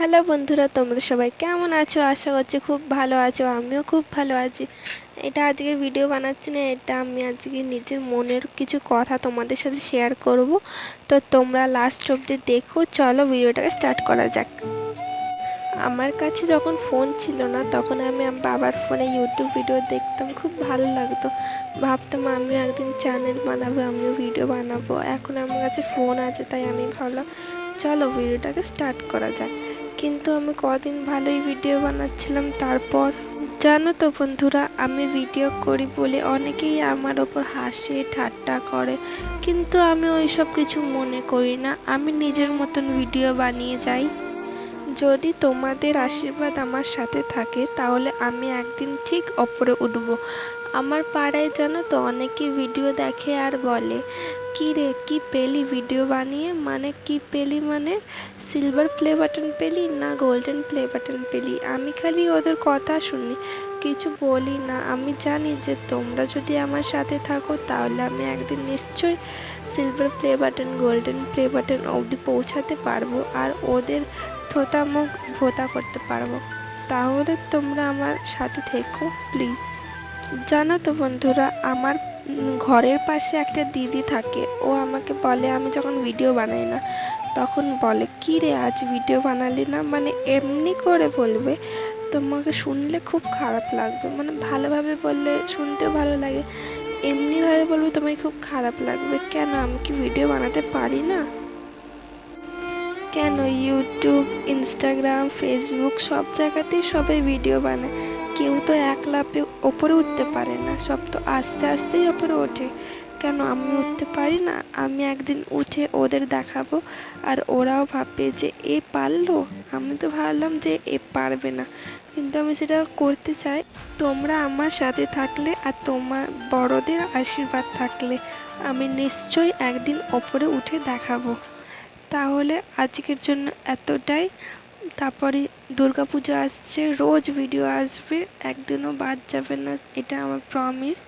Hello বন্ধুরা, তোমরা সবাই কেমন আছো? আশা করছি খুব ভালো আছো। আমিও খুব ভালো আছি। এটা আজকে ভিডিও বানাচ্ছি না, এটা আমি আজকে নিজের মনের কিছু কথা তোমাদের সাথে শেয়ার করব। তো তোমরা লাস্ট অবধি দেখো। চলো ভিডিওটাকে স্টার্ট করা যাক। আমার কাছে যখন ফোন ছিল না, তখন আমি আমার বাবার ফোনে ইউটিউব ভিডিও দেখতাম, খুব ভালো লাগতো। ভাবতাম আমিও একদিন চ্যানেল বানাবো, আমিও ভিডিও বানাবো। এখন আমার কাছে ফোন আছে, তাই আমি ভাবলাম চলো ভিডিওটাকে স্টার্ট করা যাক। কিন্তু আমি কদিন ভালোই ভিডিও বানাচ্ছিলাম, তারপর জানো তো বন্ধুরা, আমি ভিডিও করি বলে অনেকেই আমার ওপর হাসে ঠাট্টা করে, কিন্তু আমি ওইসব কিছু মনে করি না। আমি নিজের মতন ভিডিও বানিয়ে যাই। যদি তোমাদের আশীর্বাদ আমার সাথে থাকে, তাহলে আমি একদিন ঠিক ওপরে উঠব। আমার পাড়ায় জানো তো, অনেকে ভিডিও দেখে আর বলে, কি রে, কি পেলি ভিডিও বানিয়ে? মানে কি পেলি, মানে সিলভার প্লে বাটন পেলি না গোল্ডেন প্লে বাটন পেলি? আমি খালি ওদের কথা শুনি, কিছু বলি না। আমি জানি যে তোমরা যদি আমার সাথে থাকো, তাহলে আমি একদিন নিশ্চয়ই silver play button golden play button অবধি পৌঁছাতে পারবো, আর ওদের থোতা মুখ ভোতা করতে পারবো। তাহলে তোমরা আমার সাথে থেকো প্লিজ। জানো তো বন্ধুরা, আমার ঘরের পাশে একটা দিদি থাকে। ও আমাকে বলে, আমি যখন ভিডিও বানাই না, তখন বলে, কি রে আজ ভিডিও বানালি না? মানে এমনি করে বলবে, তোমাকে শুনলে খুব খারাপ লাগবে। মানে ভালোভাবে বললে শুনতেও ভালো লাগে, এমনিভাবে বলবে তোমাকে খুব খারাপ লাগবে। কেন, আমি কি ভিডিও বানাতে পারি না? কেন, ইউটিউব, ইনস্টাগ্রাম, ফেসবুক সব জায়গাতেই সবাই ভিডিও বানায়। কেউ তো এক লাফে ওপরে উঠতে পারে না, সব তো আস্তে আস্তেই ওপরে ওঠে। কেন আমি উঠতে পারি না? আমি একদিন উঠে ওদের দেখাবো, আর ওরাও ভাববে যে এ পারলো। আমি তো ভাবলাম যে এ পারবে না, কিন্তু আমি সেটা করতে চাই। তোমরা আমার সাথে থাকলে আর তোমার বড়দের আশীর্বাদ থাকলে, আমি নিশ্চয়ই একদিন ওপরে উঠে দেখাবো। তাহলে আজকের জন্য এতটাই। তারপরে দুর্গাপুজো আসছে, রোজ ভিডিও আসবে, একদিনও বাদ যাবে না, এটা আমার প্রমিস।